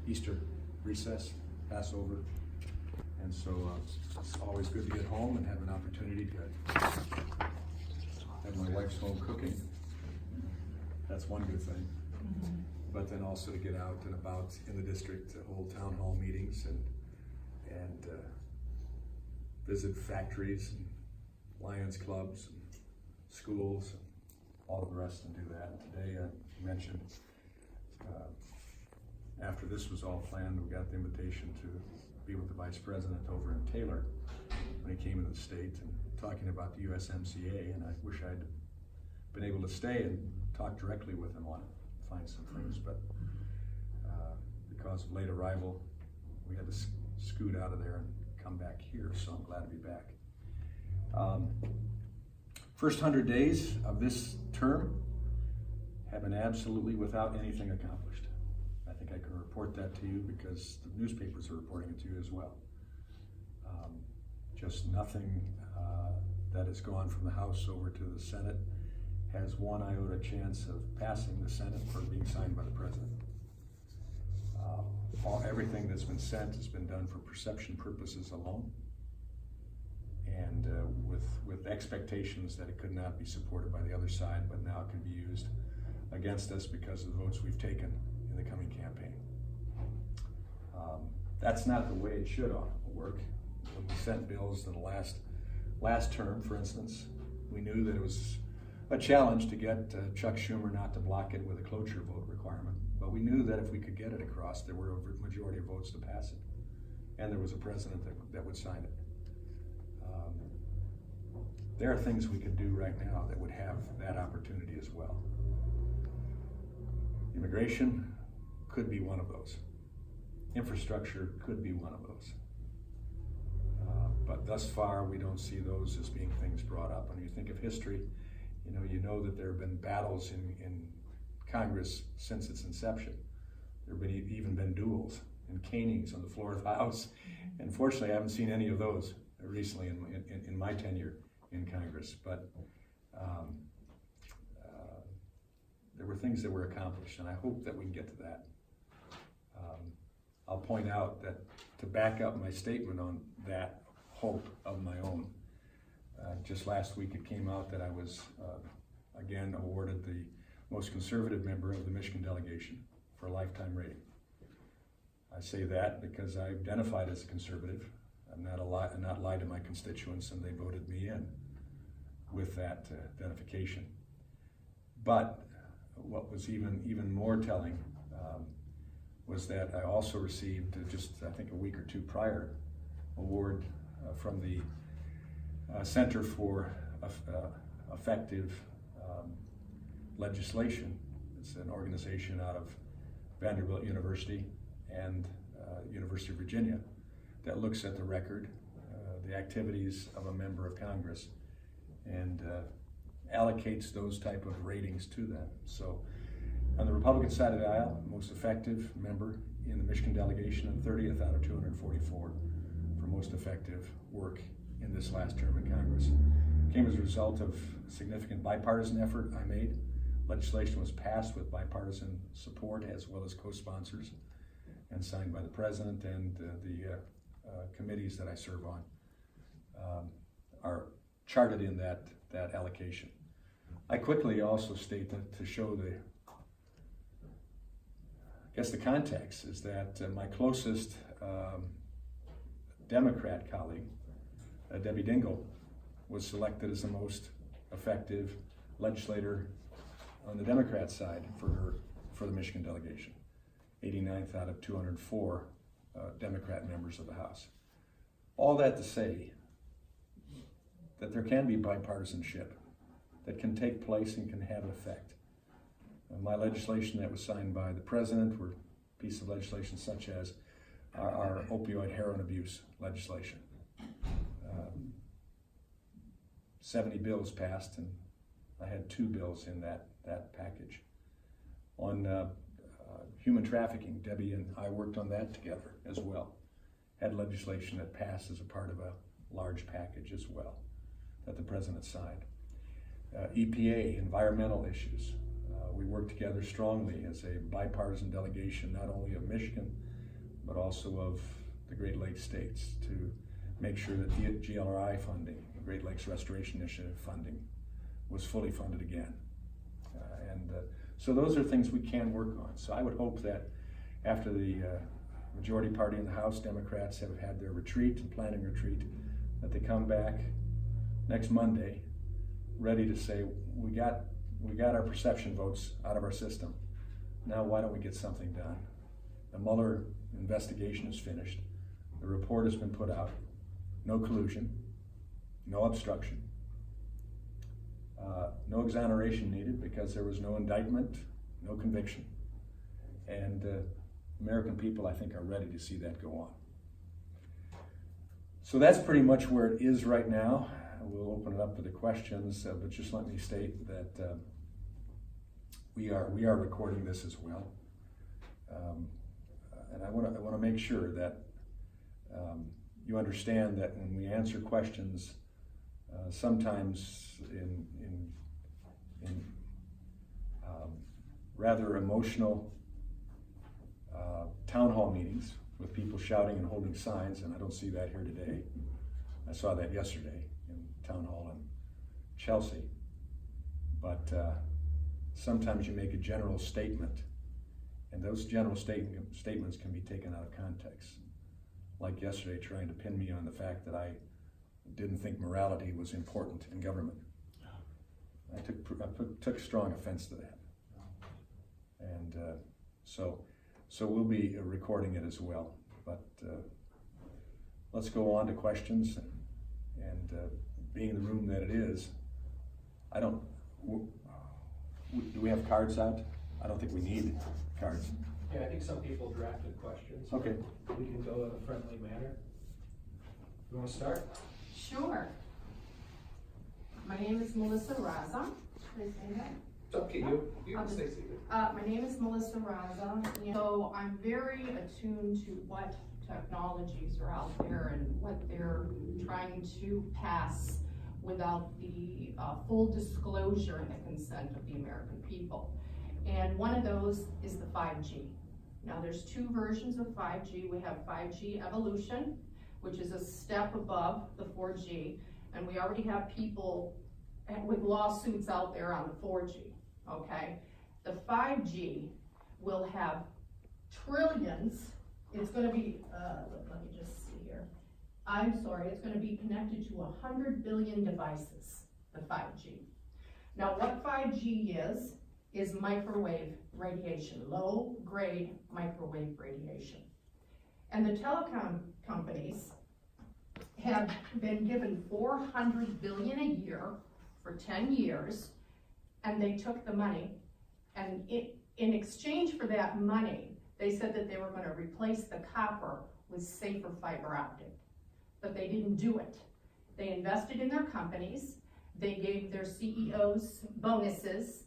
Easter recess, Passover, and so it's always good to get home and have an opportunity to have my wife's home cooking. That's one good thing. But then also to get out and about in the district to hold town hall meetings and visit factories and Lions clubs and schools and all of the rest and do that. Today I mentioned after this was all planned, we got the invitation to be with the Vice President over in Taylor when he came into the state and talking about the USMCA, and I wish I'd been able to stay and talk directly with him on it, find some things, but because of late arrival, we had to scoot out of there and come back here, so I'm glad to be back. First 100 days of this term have been absolutely without anything accomplished. I think I can report that to you because the newspapers are reporting it to you as well. Just nothing that has gone from the House over to the Senate has one iota chance of passing the Senate or being signed by the President. Everything that's been sent has been done for perception purposes alone, and with expectations that it could not be supported by the other side, but now it can be used against us because of the votes we've taken in the coming campaign. That's not the way it should work. When we sent bills in the last term, for instance, we knew that it was a challenge to get Chuck Schumer not to block it with a cloture vote requirement. But we knew that if we could get it across, there were a majority of votes to pass it. And there was a president that would sign it. There are things we could do right now that would have that opportunity as well. Immigration could be one of those. Infrastructure could be one of those. But thus far, we don't see those as being things brought up. And you think of history, you know that there have been battles in Congress since its inception. There have even been duels and canings on the floor of the House. And fortunately, I haven't seen any of those recently in my tenure in Congress. But there were things that were accomplished, and I hope that we can get to that. I'll point out that to back up my statement on that hope of my own, just last week it came out that I was again awarded the most conservative member of the Michigan delegation for a lifetime rating. I say that because I identified as a conservative. I'm not lied to my constituents, and they voted me in with that identification. But what was even more telling was that I also received just I think a week or two prior award from the Center for Effective Legislation. It's an organization out of Vanderbilt University and University of Virginia that looks at the record, the activities of a member of Congress, and allocates those type of ratings to them. So on the Republican side of the aisle, most effective member in the Michigan delegation, and 30th out of 244 for most effective work in this last term in Congress. Came as a result of significant bipartisan effort I made. Legislation was passed with bipartisan support as well as co-sponsors and signed by the President, and the committees that I serve on are charted in that allocation. I quickly also state that to show the context is that my closest Democrat colleague, Debbie Dingell, was selected as the most effective legislator on the Democrat side for the Michigan delegation, 89th out of 204 Democrat members of the House. All that to say that there can be bipartisanship that can take place and can have an effect. My legislation that was signed by the President were pieces of legislation such as our opioid heroin abuse legislation. 70 bills passed, and I had 2 bills in that package. On human trafficking, Debbie and I worked on that together as well. Had legislation that passed as a part of a large package as well that the President signed. EPA, environmental issues, We worked together strongly as a bipartisan delegation, not only of Michigan, but also of the Great Lakes states, to make sure that the GLRI funding, the Great Lakes Restoration Initiative funding, was fully funded again. So those are things we can work on. So I would hope that after the majority party in the House, Democrats, have had their retreat and planning retreat, that they come back next Monday ready to say, we got our perception votes out of our system. Now why don't we get something done? The Mueller investigation is finished. The report has been put out. No collusion, no obstruction, no exoneration needed because there was no indictment, no conviction. And American people, I think, are ready to see that go on. So that's pretty much where it is right now. We'll open it up to the questions, but just let me state that we are recording this as well. And I want to make sure that you understand that when we answer questions, sometimes in rather emotional town hall meetings with people shouting and holding signs, and I don't see that here today. I saw that yesterday in town hall in Chelsea. But sometimes you make a general statement, and those general statements can be taken out of context. Like yesterday, trying to pin me on the fact that I didn't think morality was important in government. I took strong offense to that. And so we'll be recording it as well. But let's go on to questions. And being the room that it is, do we have cards out? I don't think we need cards. Yeah, I think some people drafted questions. Okay. We can go in a friendly manner. You want to start? Sure. My name is Melissa Rossum. Should I say that? It's up to you. You can say something. My name is Melissa Rossum. So I'm very attuned to what technologies are out there and what they're trying to pass without the full disclosure and the consent of the American people. And one of those is the 5G. Now there's two versions of 5G. We have 5G evolution, which is a step above the 4G, and we already have people with lawsuits out there on the 4G, okay? The 5G will have trillions. It's gonna be, let me just see here. I'm sorry, it's gonna be connected to 100 billion devices, the 5G. Now what 5G is microwave radiation, low-grade microwave radiation. And the telecom companies have been given $400 billion a year for 10 years, and they took the money, and in exchange for that money, they said that they were going to replace the copper with safer fiber optic, but they didn't do it. They invested in their companies, they gave their CEOs bonuses,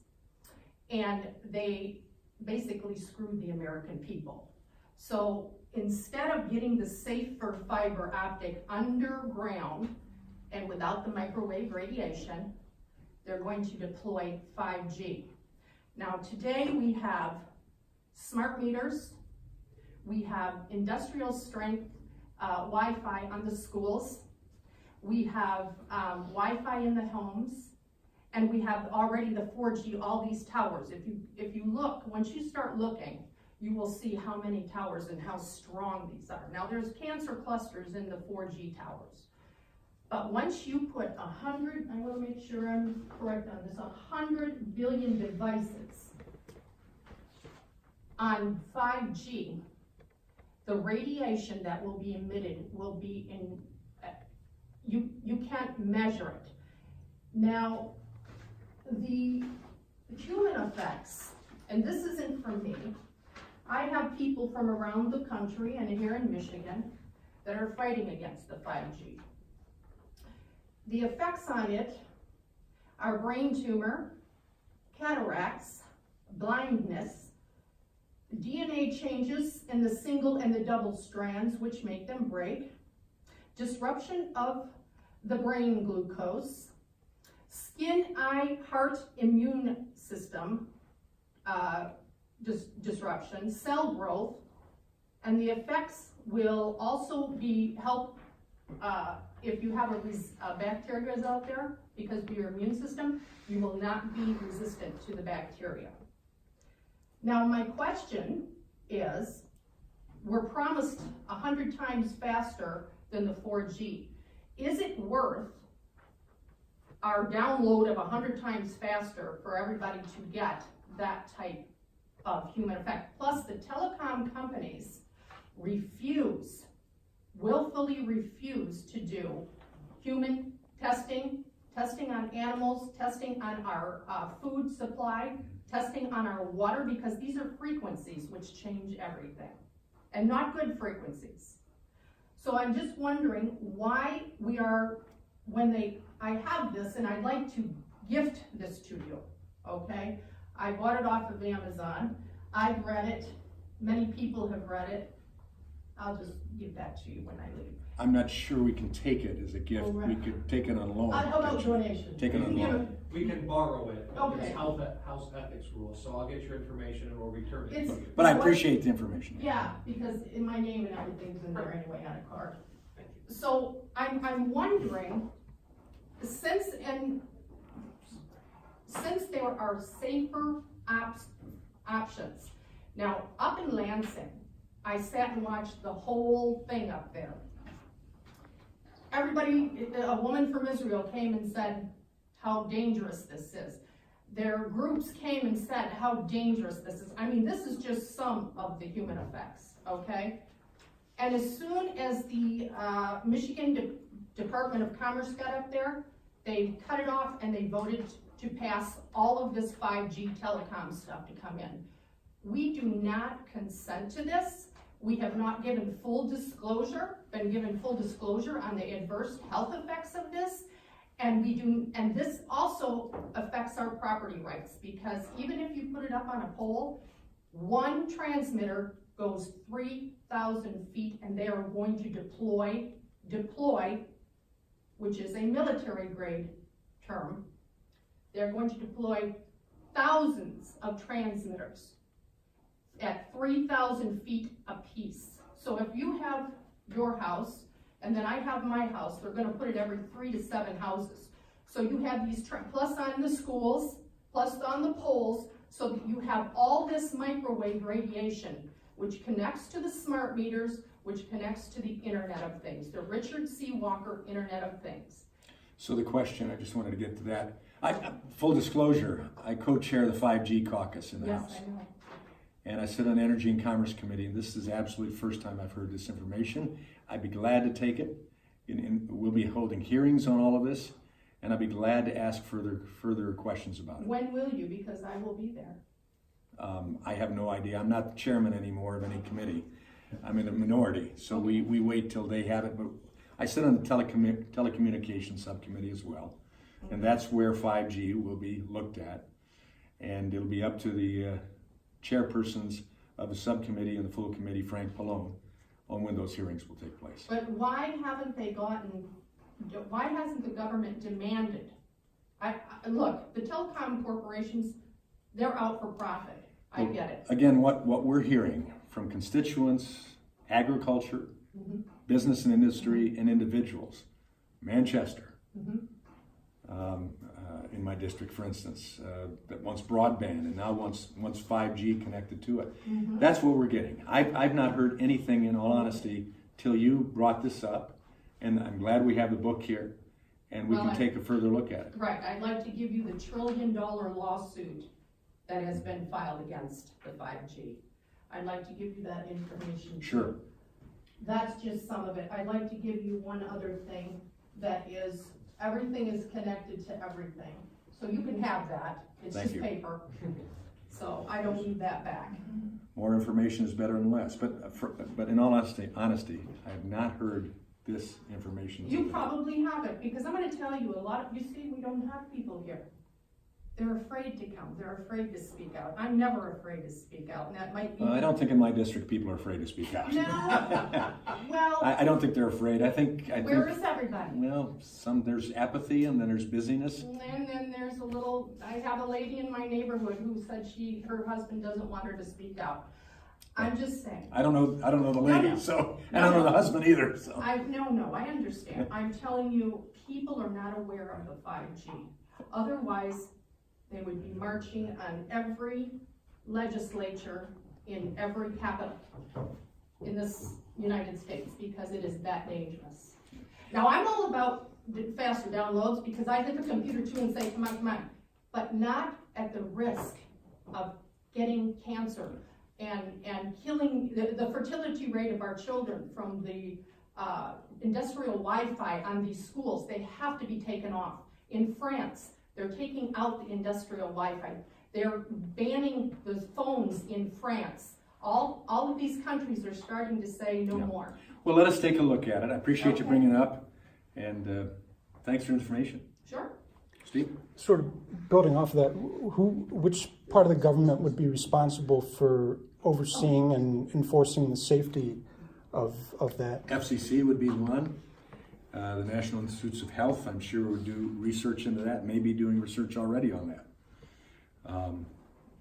and they basically screwed the American people. So instead of getting the safer fiber optic underground and without the microwave radiation, they're going to deploy 5G. Now today we have smart meters, we have industrial strength Wi-Fi on the schools, we have Wi-Fi in the homes, and we have already the 4G, all these towers. If you look, once you start looking, you will see how many towers and how strong these are. Now there's cancer clusters in the 4G towers. But once you put 100, I want to make sure I'm correct on this, 100 billion devices on 5G, the radiation that will be emitted will be in, you can't measure it. Now, the human effects, and this isn't from me, I have people from around the country and here in Michigan that are fighting against the 5G. The effects on it are brain tumor, cataracts, blindness, DNA changes in the single and the double strands, which make them break, disruption of the brain glucose, skin, eye, heart, immune system, disruption, cell growth, and the effects will also be help if you have bacteria out there, because of your immune system, you will not be resistant to the bacteria. Now, my question is, we're promised 100 times faster than the 4G. Is it worth our download of 100 times faster for everybody to get that type of human effect? Plus, the telecom companies willfully refuse to do human testing on animals, testing on our food supply, testing on our water, because these are frequencies which change everything, and not good frequencies. So I'm just wondering why we are, I have this and I'd like to gift this to you, okay? I bought it off of Amazon. I've read it. Many people have read it. I'll just give that to you when I leave. I'm not sure we can take it as a gift. Right. We could take it on loan. How about donation? Take it on loan. We can borrow it. Okay. There's house ethics rules, so I'll get your information and we'll return it to you. But I appreciate the information. Yeah, because in my name and everything's in there anyway on a card. Thank you. So I'm wondering, since there are safer options. Now, up in Lansing, I sat and watched the whole thing up there. A woman from Israel came and said how dangerous this is. Their groups came and said how dangerous this is. I mean, this is just some of the human effects, okay? And as soon as the Michigan Department of Commerce got up there, they cut it off and they voted to pass all of this 5G telecom stuff to come in. We do not consent to this. We have not been given full disclosure on the adverse health effects of this. And this also affects our property rights, because even if you put it up on a pole, one transmitter goes 3,000 feet, and they are going to deploy, which is a military grade term. They're going to deploy thousands of transmitters at 3,000 feet apiece. So if you have your house, and then I have my house, they're gonna put it every 3 to 7 houses. So you have these, plus on the schools, plus on the poles, so that you have all this microwave radiation, which connects to the smart meters, which connects to the Internet of Things, the Richard C. Walker Internet of Things. So the question, I just wanted to get to that. Full disclosure, I co-chair the 5G caucus in the House. Yes, I know. And I sit on the Energy and Commerce Committee, and this is the absolute first time I've heard this information. I'd be glad to take it. We'll be holding hearings on all of this, and I'd be glad to ask further questions about it. When will you? Because I will be there. I have no idea. I'm not the chairman anymore of any committee. I'm in the minority, so we wait till they have it. But I sit on the telecommunications subcommittee as well, and that's where 5G will be looked at, and it'll be up to the chairpersons of the subcommittee and the full committee, Frank Pallone, on when those hearings will take place. But why hasn't the government demanded? Look, the telecom corporations, they're out for profit. I get it. Again, what we're hearing from constituents, agriculture, business and industry, and individuals, Manchester, in my district, for instance, that wants broadband and now wants 5G connected to it. That's what we're getting. I've not heard anything, in all honesty, till you brought this up, and I'm glad we have the book here, and we can take a further look at it. Right, I'd like to give you the $1 trillion lawsuit that has been filed against the 5G. I'd like to give you that information. Sure. That's just some of it. I'd like to give you one other thing that is, everything is connected to everything. So you can have that. It's Thank just you. paper. So I don't need that back. More information is better than less, but in all honesty, I have not heard this information. You probably have it, because I'm gonna tell you, you see, we don't have people here. they're afraid to come. They're afraid to speak out. I'm never afraid to speak out, and that might be. I don't think in my district people are afraid to speak out. No. Well. I don't think they're afraid. I think. Where is everybody? Well, there's apathy, and then there's busyness. And then there's I have a lady in my neighborhood who said her husband doesn't want her to speak out. I'm just saying. I don't know the lady, No. so I don't know the husband either. So. I understand. I'm telling you, people are not aware of the 5G. Otherwise, they would be marching on every legislature in every capital in this United States because it is that dangerous. Now, I'm all about the faster downloads because I hit the computer too and say, come on, but not at the risk of getting cancer and killing the fertility rate of our children from the industrial Wi-Fi on these schools. They have to be taken off. In France, they're taking out the industrial Wi-Fi. They're banning the phones in France. All of these countries are starting to say no more. Well, let us take a look at it. I appreciate you bringing it up, and thanks for the information. Sure. Steve? Sort of building off of that, which part of the government would be responsible for overseeing and enforcing the safety of that? FCC would be one. The National Institutes of Health, I'm sure, would do research into that, maybe doing research already on that.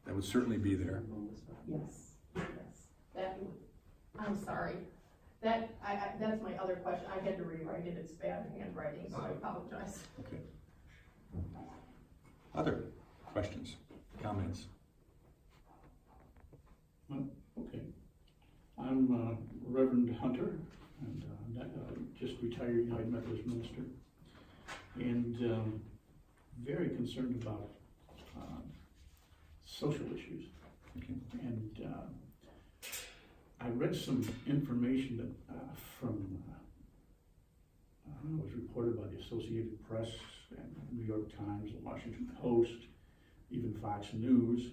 That would certainly be there. Yes. I'm sorry. That's my other question. I had to rewrite it. It's bad handwriting, so I apologize. Okay. Other questions, comments? Okay. I'm Reverend Hunter, and just retired United Methodist minister, and very concerned about social issues. Okay. And I read some information that was reported by the Associated Press and New York Times, the Washington Post, even Fox News,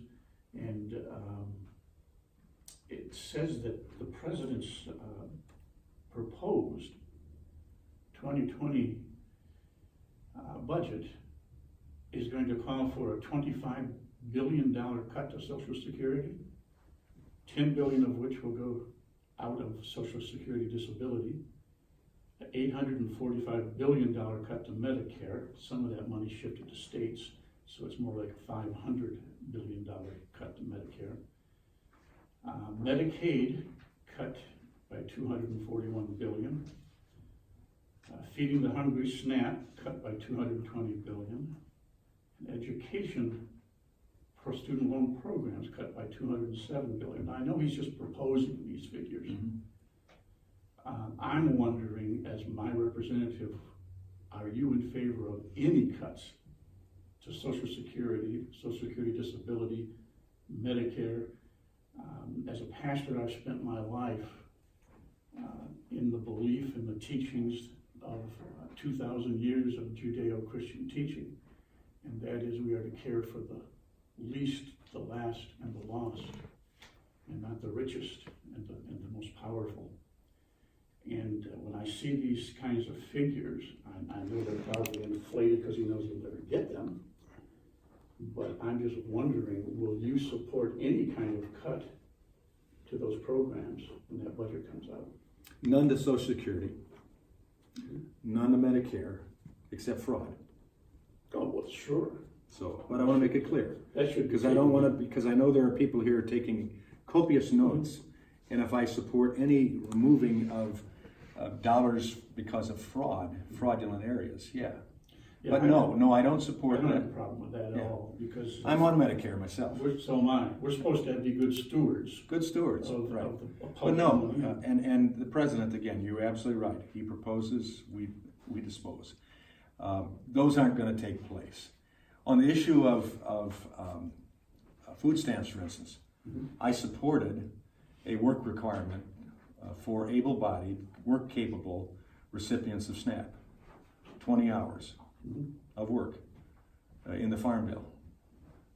and it says that the president's proposed 2020 budget is going to call for a $25 billion cut to Social Security, $10 billion of which will go out of Social Security disability, an $845 billion cut to Medicare, some of that money shifted to states, so it's more like a $500 billion cut to Medicare. Medicaid cut by $241 billion. Feeding the Hungry SNAP cut by $220 billion. And education for student loan programs cut by $207 billion. Now, I know he's just proposing these figures. Mm-hmm. I'm wondering, as my representative, are you in favor of any cuts to Social Security disability, Medicare? As a pastor, I've spent my life in the belief and the teachings of 2,000 years of Judeo-Christian teaching, and that is we are to care for the least, the last, and the lost, and not the richest and the most powerful. And when I see these kinds of figures, I know they're probably inflated because he knows he'll never get them, but I'm just wondering, will you support any kind of cut to those programs when that budget comes out? None to Social Security, none to Medicare, except fraud. Oh, well, sure. So, but I want to make it clear. That should because I don't want to, because I know there are people here taking copious notes, and if I support any removing of dollars because of fraudulent areas, yeah. But no, I don't support that. I don't that. have a problem with that at all, because I'm on Medicare myself. So am I. We're supposed to be good stewards. Good stewards, right. Of the But no, and the president, again, you're absolutely right. He proposes, we dispose. Those aren't going to take place. On the issue of food stamps, for instance, mm-hmm. I supported a work requirement for able-bodied, work-capable recipients of SNAP, 20 hours mm-hmm. of work in the Farm Bill.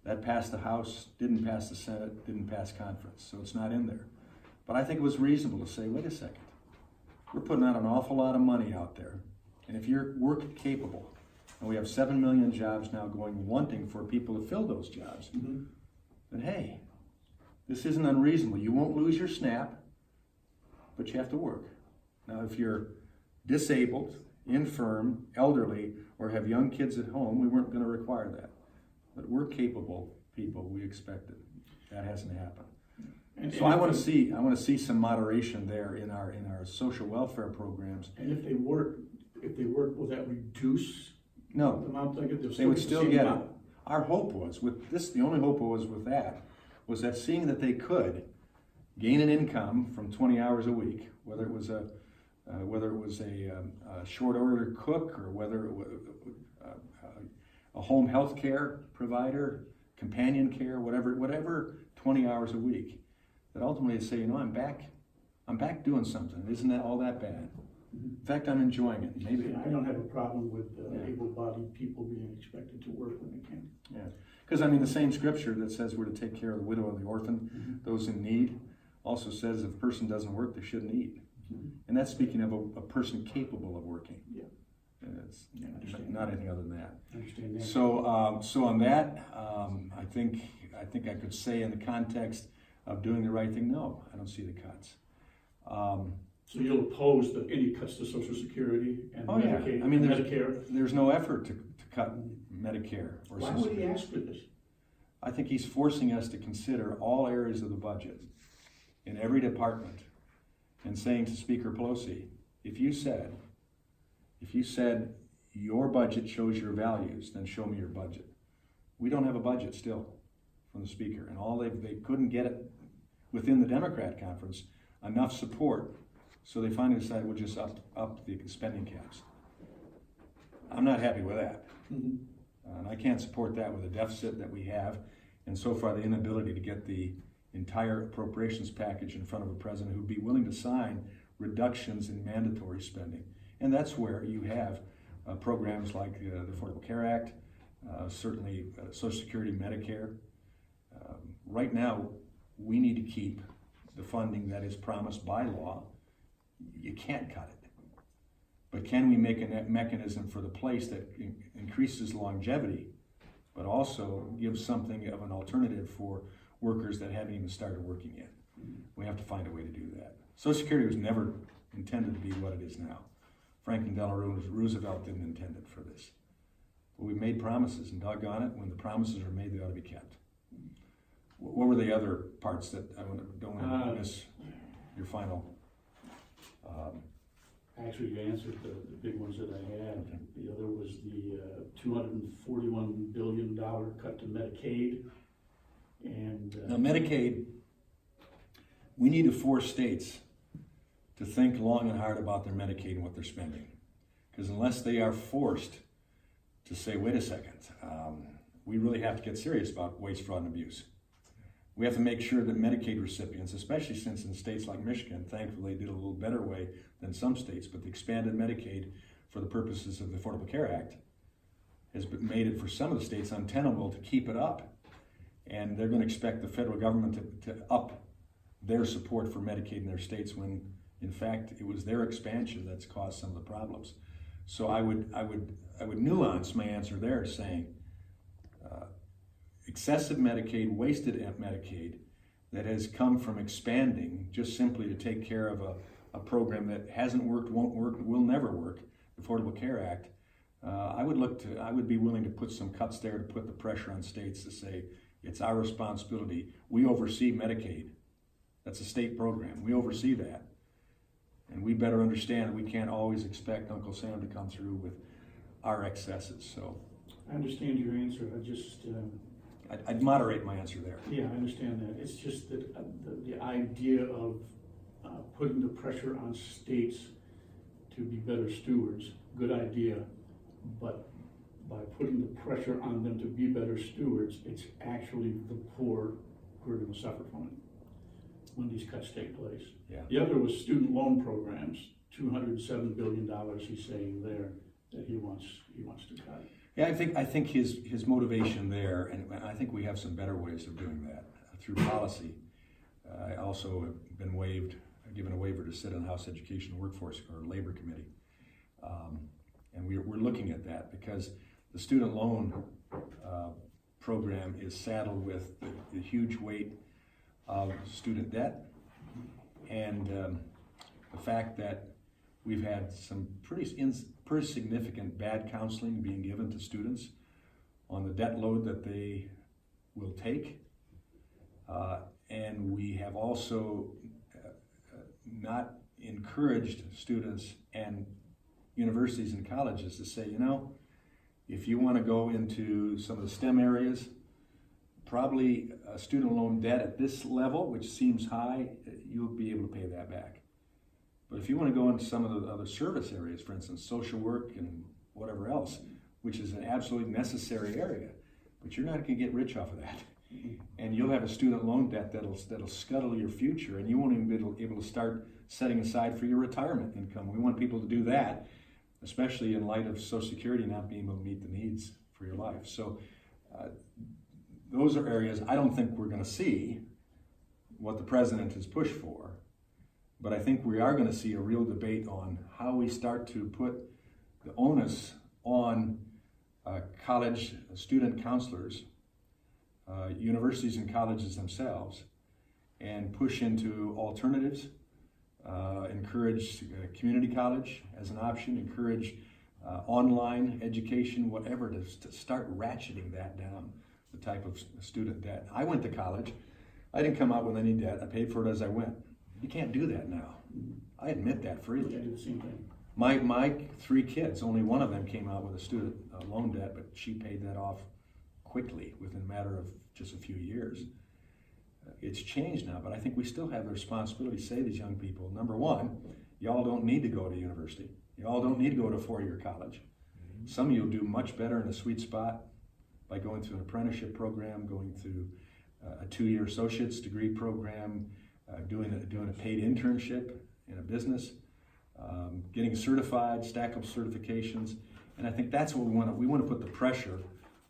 That passed the House, didn't pass the Senate, didn't pass conference, so it's not in there. But I think it was reasonable to say, wait a second, we're putting out an awful lot of money out there, and if you're work capable, and we have 7 million jobs now going wanting for people to fill those jobs, then hey, this isn't unreasonable. You won't lose your SNAP, but you have to work. Now, if you're disabled, infirm, elderly, or have young kids at home, we weren't going to require that. But we're capable people, we expect it. That hasn't happened. So I want to see some moderation there in our social welfare programs. And if they work, will that reduce No, the amount they get? they would still get it. Our hope was with this. The only hope was with that was that seeing that they could gain an income from 20 hours a week, whether it was a short order cook or whether it was a home health care provider, companion care, whatever 20 hours a week, that ultimately they say, you know, I'm back doing something. Isn't that all that bad? In fact, I'm enjoying it. Maybe I don't have a problem with able-bodied people being expected to work when they can. Yeah, because I mean the same scripture that says we're to take care of the widow and the orphan, those in need, also says if a person doesn't work, they shouldn't eat. And that's speaking of a person capable of working. Yeah. And it's not anything other than that. I understand that. So on that, I think I could say in the context of doing the right thing, no, I don't see the cuts. So you'll oppose any cuts to Social Security and Medicaid, I mean, Medicare? there's no effort to cut Medicare or Why Social would he Security. ask for this? I think he's forcing us to consider all areas of the budget in every department and saying to Speaker Pelosi, if you said your budget shows your values, then show me your budget. We don't have a budget still from the Speaker, and all they couldn't get it within the Democrat conference enough support, so they finally decided we'll just up the spending caps. I'm not happy with that. And I can't support that with the deficit that we have, and so far the inability to get the entire appropriations package in front of a president who'd be willing to sign reductions in mandatory spending. And that's where you have programs like the Affordable Care Act, certainly Social Security, Medicare. Right now, we need to keep the funding that is promised by law. You can't cut it. But can we make a mechanism for the place that increases longevity, but also gives something of an alternative for workers that haven't even started working yet? We have to find a way to do that. Social Security was never intended to be what it is now. Franklin Delano Roosevelt didn't intend it for this. But we made promises, and doggone it, when the promises are made, they ought to be kept. What were the other parts that don't want to miss your final? Actually, you answered the big ones that I had. Okay. The other was the $241 billion cut to Medicaid. And Now, Medicaid, we need to force states to think long and hard about their Medicaid and what they're spending. Because unless they are forced to say, wait a second, we really have to get serious about waste, fraud, and abuse. We have to make sure that Medicaid recipients, especially since in states like Michigan, thankfully did a little better way than some states, but the expanded Medicaid for the purposes of the Affordable Care Act has made it for some of the states untenable to keep it up. And they're going to expect the federal government to up their support for Medicaid in their states when, in fact, it was their expansion that's caused some of the problems. So I would nuance my answer there, saying excessive Medicaid, wasted Medicaid that has come from expanding just simply to take care of a program that hasn't worked, won't work, will never work, the Affordable Care Act. I would be willing to put some cuts there to put the pressure on states to say, it's our responsibility. We oversee Medicaid. That's a state program. We oversee that. And we better understand that we can't always expect Uncle Sam to come through with our excesses. So I understand your answer. I'd moderate my answer there. Yeah, I understand that. It's just that the idea of putting the pressure on states to be better stewards, good idea, but by putting the pressure on them to be better stewards, it's actually the poor who are going to suffer from it when these cuts take place. Yeah. The other was student loan programs, $207 billion he's saying there that he wants to cut. Yeah, I think his motivation there, and I think we have some better ways of doing that through policy. I also have been given a waiver to sit on the House Education and Workforce or Labor Committee, and we're looking at that because the student loan program is saddled with the huge weight of student debt and the fact that we've had some pretty significant bad counseling being given to students on the debt load that they will take. And we have also not encouraged students and universities and colleges to say, you know, if you want to go into some of the STEM areas, probably a student loan debt at this level, which seems high, you'll be able to pay that back. But if you want to go into some of the other service areas, for instance, social work and whatever else, which is an absolutely necessary area, but you're not going to get rich off of that. And you'll have a student loan debt that'll scuttle your future, and you won't even be able to start setting aside for your retirement income. We want people to do that, especially in light of Social Security not being able to meet the needs for your life. So those are areas I don't think we're going to see what the president has pushed for, but I think we are going to see a real debate on how we start to put the onus on college student counselors, universities and colleges themselves, and push into alternatives, encourage community college as an option, encourage online education, whatever, to start ratcheting that down, the type of student debt. I went to college. I didn't come out with any debt. I paid for it as I went. You can't do that now. I admit that freely. I did the same thing. My 3 kids, only one of them came out with a student loan debt, but she paid that off quickly within a matter of just a few years. It's changed now, but I think we still have the responsibility to say to these young people, number one, y'all don't need to go to university. Y'all don't need to go to a 4-year college. Some of you will do much better in a sweet spot by going through an apprenticeship program, going through a 2-year associate's degree program, doing a paid internship in a business, getting certified, stack up certifications, and I think that's what we want to. We want to put the pressure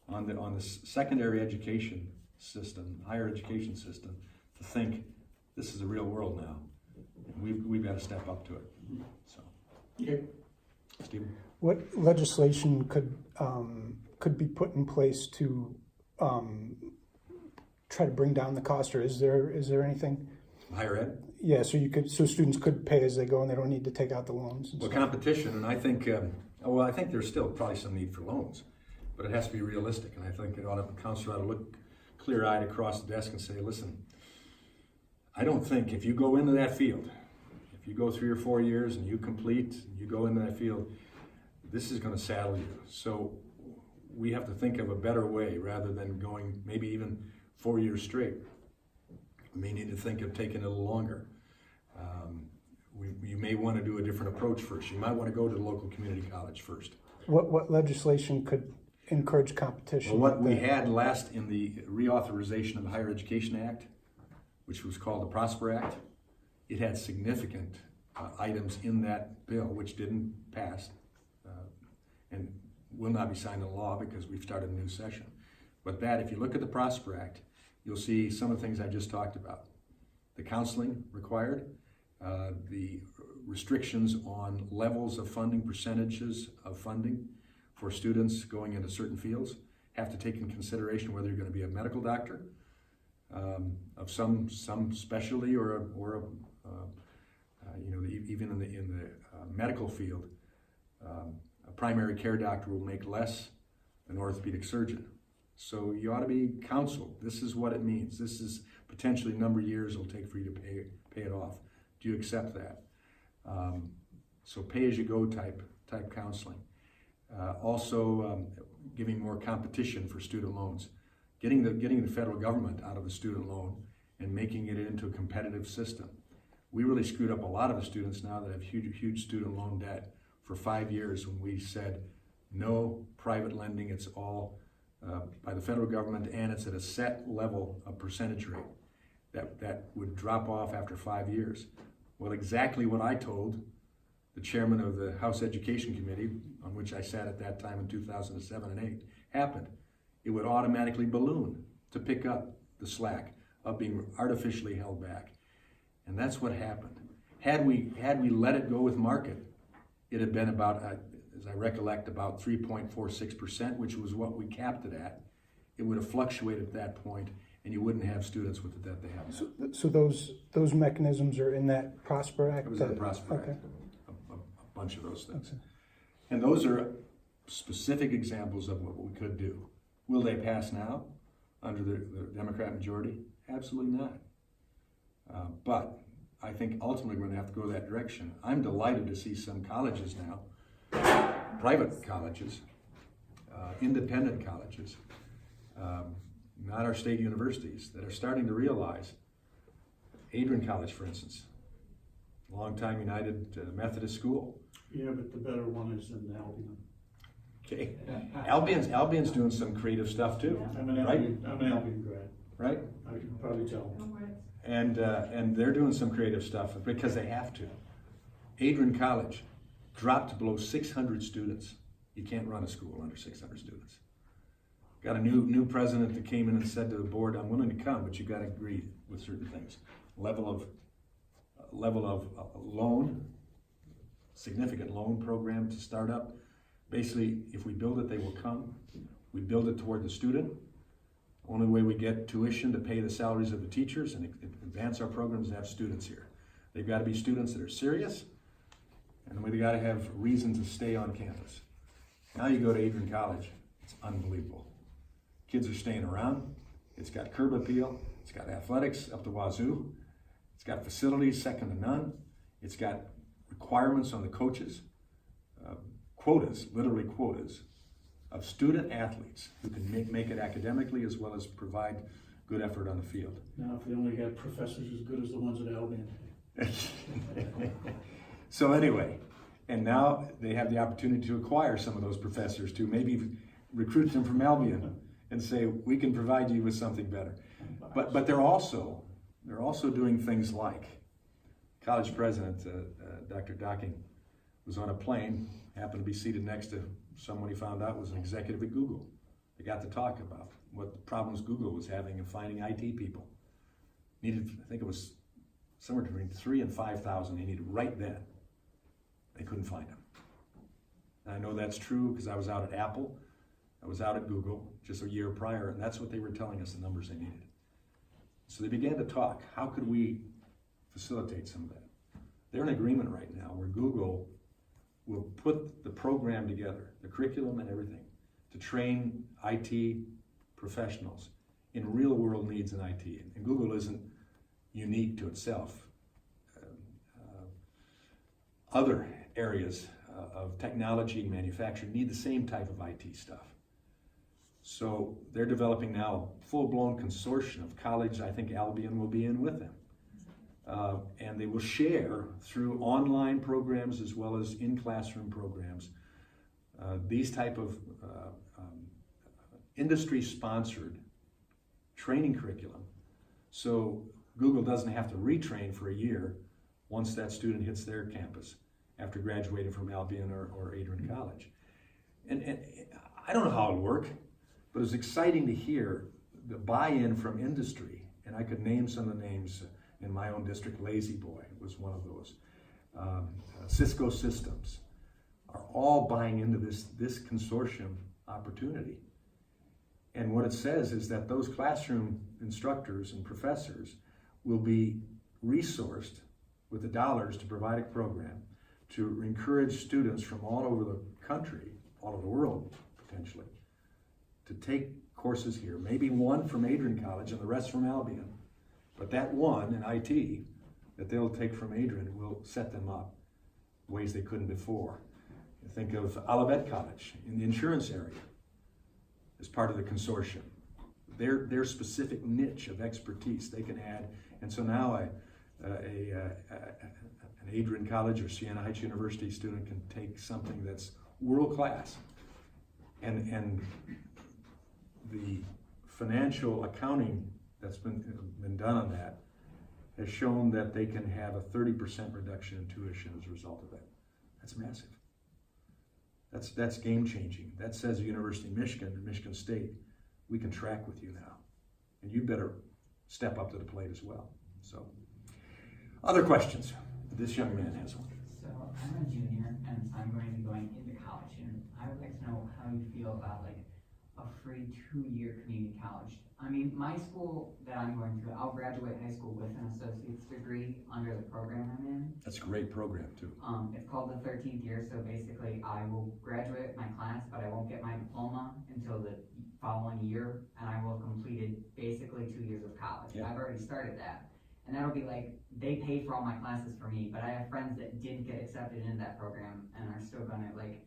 on the secondary education system, higher education system, to think this is a real world now. We've got to step up to it. So, Okay. Stephen, What legislation could be put in place to try to bring down the cost, or is there anything? higher ed. Yeah, so students could pay as they go, and they don't need to take out the loans. And Well, stuff. competition, and I think I think there's still probably some need for loans, but it has to be realistic. And I think a counselor ought to look clear-eyed across the desk and say, listen, I don't think if you go into that field, if you go 3 or 4 years and you complete, you go into that field, this is going to saddle you. So we have to think of a better way rather than going maybe even 4 years straight. We may need to think of taking it a little longer. You may want to do a different approach first. You might want to go to the local community college first. What legislation could encourage competition? Well, what we had last in the reauthorization of the Higher Education Act, which was called the Prosper Act, it had significant items in that bill which didn't pass and will not be signed into law because we've started a new session. But that, if you look at the Prosper Act, you'll see some of the things I just talked about. The counseling required, the restrictions on levels of funding, percentages of funding for students going into certain fields, have to take in consideration whether you're going to be a medical doctor of some specialty or even in the medical field, a primary care doctor will make less than an orthopedic surgeon. So you ought to be counseled. This is what it means. This is potentially a number of years it'll take for you to pay it off. Do you accept that? So pay-as-you-go type counseling. Also, giving more competition for student loans, getting the federal government out of the student loan and making it into a competitive system. We really screwed up a lot of the students now that have huge student loan debt for 5 years when we said no private lending. It's all by the federal government, and it's at a set level of percentage rate that would drop off after 5 years. Well, exactly what I told the chairman of the House Education Committee, on which I sat at that time in 2007 and 8, happened. It would automatically balloon to pick up the slack of being artificially held back. And that's what happened. Had we let it go with market, it had been about as I recollect, about 3.46%, which was what we capped it at. It would have fluctuated at that point, and you wouldn't have students with the debt they have now. So those mechanisms are in that Prosper Act? It was in the Prosper Okay. Act, a bunch of those things. Okay. And those are specific examples of what we could do. Will they pass now under the Democrat majority? Absolutely not. But I think ultimately we're going to have to go that direction. I'm delighted to see some colleges now, private colleges, independent colleges, not our state universities, that are starting to realize, Adrian College, for instance, longtime United Methodist School. Yeah, but the better one is in Albion. Okay, Albion's doing some creative stuff too, I'm an right? Albion grad. Right? I can probably tell. And they're doing some creative stuff because they have to. Adrian College dropped below 600 students. You can't run a school under 600 students. Got a new president that came in and said to the board, "I'm willing to come, but you got to agree with certain things. Level of loan, significant loan program to start up. Basically, if we build it, they will come. We build it toward the student. Only way we get tuition to pay the salaries of the teachers and advance our programs is to have students here. They've got to be students that are serious, and we got to have reason to stay on campus. Now you go to Adrian College, it's unbelievable. Kids are staying around. It's got curb appeal. It's got athletics up the wazoo. It's got facilities second to none. It's got requirements on the coaches, quotas, literally quotas, of student athletes who can make it academically as well as provide good effort on the field. Now, if they only had professors as good as the ones at Albion. So anyway, and now they have the opportunity to acquire some of those professors, to maybe recruit them from Albion and say, we can provide you with something better. But they're also doing things like, college president, Dr. Docking, was on a plane, happened to be seated next to someone he found out was an executive at Google. They got to talk about what the problems Google was having in finding IT people. Needed, I think it was somewhere between 3,000 and 5,000 they needed right then. They couldn't find them. And I know that's true because I was out at Apple, I was out at Google just a year prior, and that's what they were telling us, the numbers they needed. So they began to talk, how could we facilitate some of that? They're in agreement right now where Google will put the program together, the curriculum and everything, to train IT professionals in real world needs in IT. And Google isn't unique to itself. Other areas of technology and manufacturing need the same type of IT stuff. So they're developing now a full-blown consortium of colleges. I think Albion will be in with them. And they will share through online programs as well as in-classroom programs these type of industry-sponsored training curriculum. So Google doesn't have to retrain for a year once that student hits their campus after graduating from Albion or Adrian College. And I don't know how it'll work, but it's exciting to hear the buy-in from industry. And I could name some of the names in my own district. Lazy Boy was one of those. Cisco Systems are all buying into this consortium opportunity. And what it says is that those classroom instructors and professors will be resourced with the dollars to provide a program to encourage students from all over the country, all over the world potentially, to take courses here. Maybe one from Adrian College and the rest from Albion. But that one in IT that they'll take from Adrian will set them up ways they couldn't before. Think of Albion College in the insurance area as part of the consortium. Their specific niche of expertise they can add. And so now an Adrian College or Siena Heights University student can take something that's world class. And the financial accounting that's been done on that has shown that they can have a 30% reduction in tuition as a result of that. That's massive. That's game changing. That says the University of Michigan and Michigan State, we can track with you now. And you better step up to the plate as well. So, other questions? This young man has one. So I'm a junior and I'm going to be going into college. how you feel about like a free 2-year community college. I mean, my school that I'm going to, I'll graduate high school with an associate's degree under the program I'm in. That's a great program too. It's called the 13th year, so basically I will graduate my class, but I won't get my diploma until the following year, and I will have completed basically 2 years of college. Yeah. I've already started that. And that'll be like, they pay for all my classes for me, but I have friends that didn't get accepted into that program and are still gonna like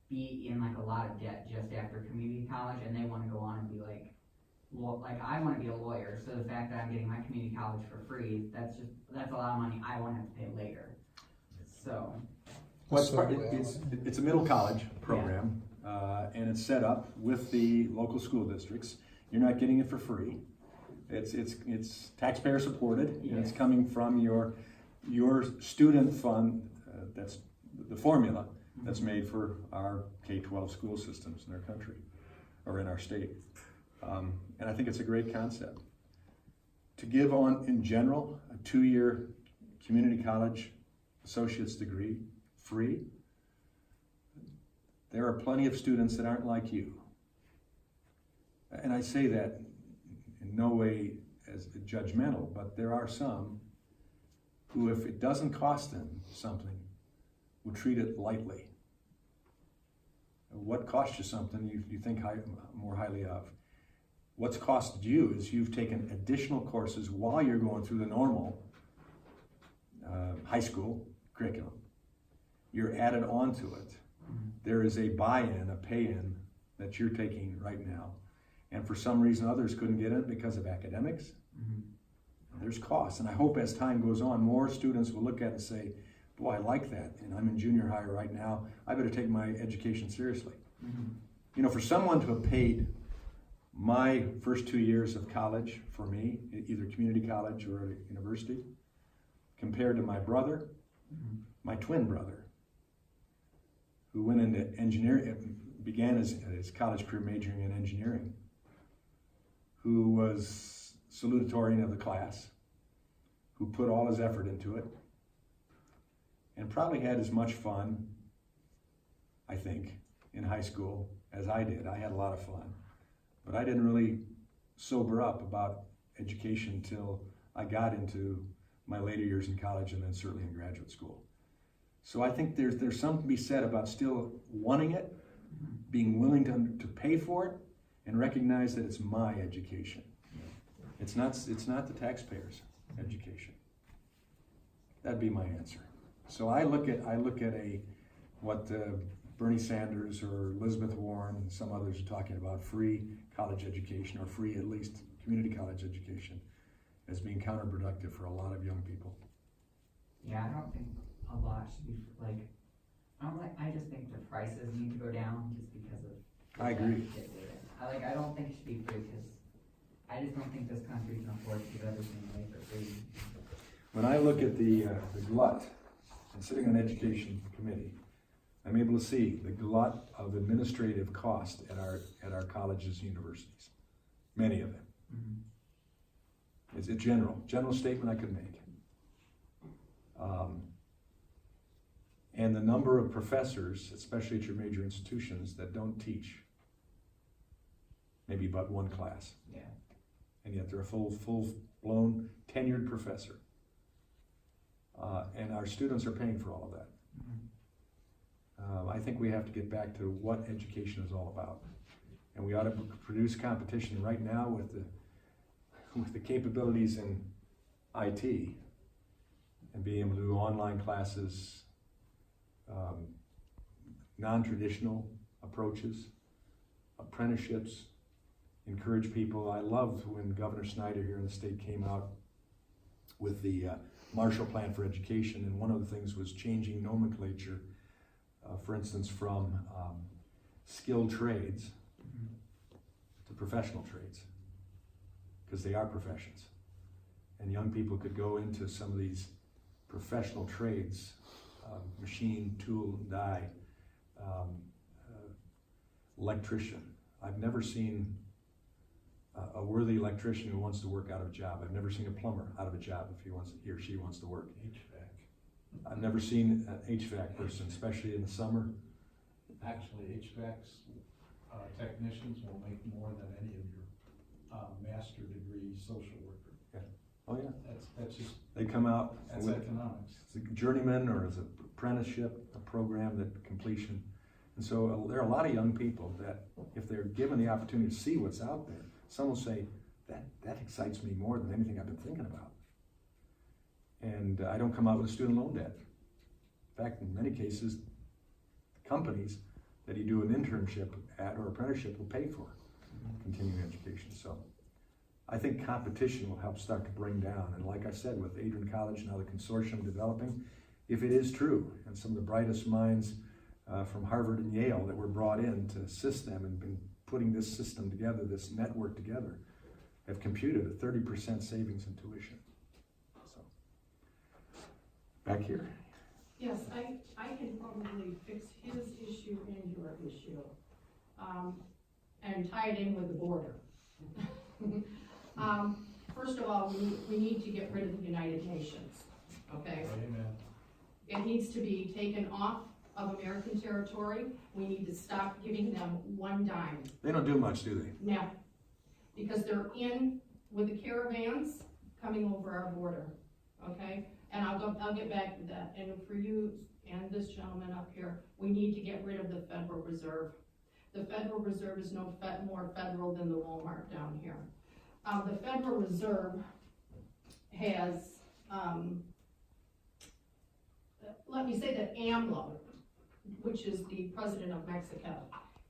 be in like a lot of debt just after community college, and they wanna go on and be like, I wanna be a lawyer, so the fact that I'm getting my community college for free, that's a lot of money I won't have to pay later. So, Well, it's a middle college program, and it's set up with the local school districts. You're not getting it for free. It's taxpayer supported, and it's coming from your student fund. That's the formula that's made for our K-12 school systems in our country, or in our state. And I think it's a great concept. To give on, in general, a 2-year community college associate's degree, free, there are plenty of students that aren't like you. And I say that in no way as judgmental, but there are some who, if it doesn't cost them something, will treat it lightly. What costs you something you think more highly of. What's costed you is you've taken additional courses while you're going through the normal high school curriculum. You're added onto it. There is a buy-in, a pay-in that you're taking right now. And for some reason others couldn't get it because of academics. There's costs. And I hope as time goes on, more students will look at it and say, boy, I like that. And I'm in junior high right now. I better take my education seriously. You know, for someone to have paid my first 2 years of college for me, either community college or a university, compared to my brother, my twin brother, who went into engineering, began his college career majoring in engineering, who was salutatorian of the class, who put all his effort into it, and probably had as much fun, I think, in high school as I did. I had a lot of fun, but I didn't really sober up about education until I got into my later years in college and then certainly in graduate school. So I think there's something to be said about still wanting it, being willing to pay for it, and recognize that it's my education. It's not the taxpayers' education. That'd be my answer. So I look at what Bernie Sanders or Elizabeth Warren and some others are talking about, free college education, or free at least community college education, as being counterproductive for a lot of young people. yeah, I don't think a lot should be like, I just think the prices need to go down just because of. I agree. I don't think it should be free because I just don't think this country can afford to give everything away for free. When I look at the glut, and sitting on education committee, I'm able to see the glut of administrative cost at our colleges and universities, many of them. It's a general statement I could make. And the number of professors, especially at your major institutions, that don't teach, maybe but one class. Yeah. And yet they're a full-blown tenured professor. And our students are paying for all of that. I think we have to get back to what education is all about. And we ought to produce competition right now with the capabilities in IT and being able to do online classes, non-traditional approaches, apprenticeships, encourage people. I loved when Governor Snyder here in the state came out with the Marshall Plan for Education, and one of the things was changing nomenclature, for instance, from skilled trades to professional trades, because they are professions. And young people could go into some of these professional trades, machine, tool, die, electrician. I've never seen a worthy electrician who wants to work out of a job. I've never seen a plumber out of a job if he or she wants to work. HVAC. I've never seen an HVAC person, especially in the summer. Actually, HVAC's technicians will make more than any of your master degree social worker. Oh, yeah. That's just, They come out that's with economics. as a journeyman or as an apprenticeship, a program that completion. And so there are a lot of young people that, if they're given the opportunity to see what's out there, some will say, that excites me more than anything I've been thinking about. And I don't come out with a student loan debt. In fact, in many cases, companies that you do an internship at or apprenticeship will pay for continuing education. So I think competition will help start to bring down. And like I said, with Albion College, now the consortium developing, if it is true, and some of the brightest minds from Harvard and Yale that were brought in to assist them and been putting this system together, this network together, have computed a 30% savings in tuition. So, back here. Yes, I can probably fix his issue and your issue, and tie it in with the border. First of all, we need to get rid of the United Nations, okay? Amen. It needs to be taken off of American territory. We need to stop giving them one dime. They don't do much, do they? Now, because they're in with the caravans coming over our border, okay? And I'll get back to that. And for you and this gentleman up here, we need to get rid of the Federal Reserve. The Federal Reserve is no more federal than the Walmart down here. The Federal Reserve has, let me say that AMLO, which is the president of Mexico,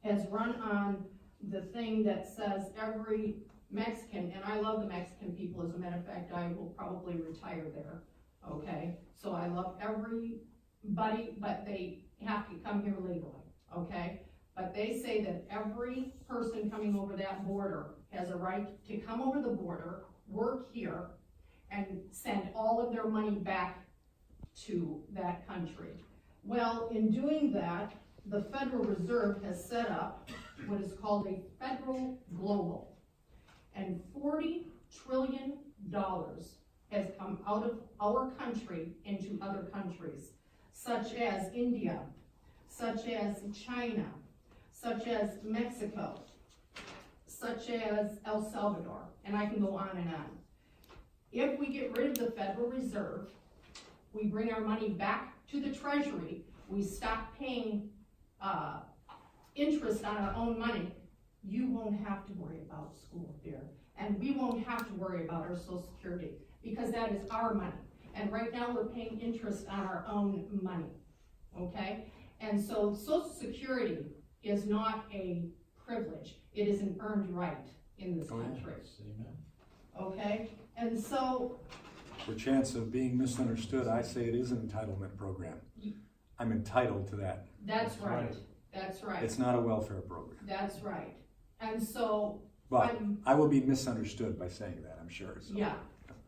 has run on the thing that says every Mexican, and I love the Mexican people, as a matter of fact, I will probably retire there, okay? So I love everybody, but they have to come here legally, okay? But they say that every person coming over that border has a right to come over the border, work here, and send all of their money back to that country. Well, in doing that, the Federal Reserve has set up what is called a federal global. And $40 trillion has come out of our country into other countries, such as India, such as China, such as Mexico, such as El Salvador, and I can go on and on. If we get rid of the Federal Reserve, we bring our money back to the Treasury, we stop paying interest on our own money, you won't have to worry about school here. And we won't have to worry about our Social Security, because that is our money. And right now we're paying interest on our own money, okay? And so Social Security is not a privilege, it is an earned right in this country, Amen. okay? And so, For chance of being misunderstood, I say it is an entitlement program. I'm entitled to that. that's That's right, right. that's right, It's not a welfare program. that's right. And so, But I will be misunderstood by saying that, I'm sure. So. yeah.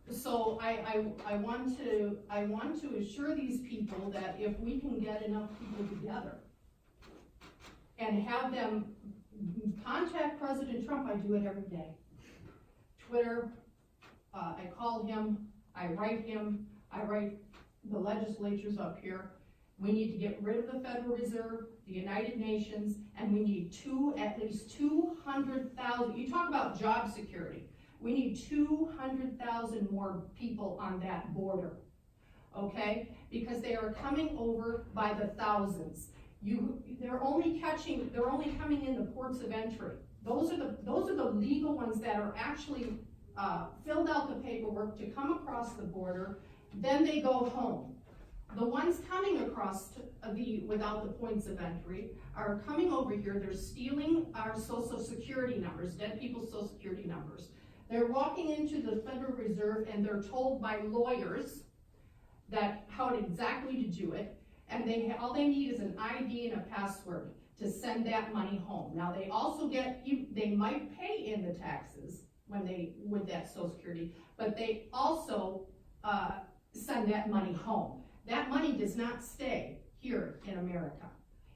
So I want to assure these people that if we can get enough people together and have them contact President Trump, I do it every day. Twitter, I call him, I write the legislatures up here. We need to get rid of the Federal Reserve, the United Nations, and we need at least 200,000, you talk about job security, we need 200,000 more people on that border, okay? Because they are coming over by the thousands. They're only coming in the ports of entry. Those are the legal ones that are actually filled out the paperwork to come across the border, then they go home. The ones coming across without the points of entry are coming over here, they're stealing our Social Security numbers, dead people's Social Security numbers. They're walking into the Federal Reserve and they're told by lawyers how exactly to do it, and all they need is an ID and a password to send that money home. Now they also they might pay in the taxes with that Social Security, but they also send that money home. That money does not stay here in America.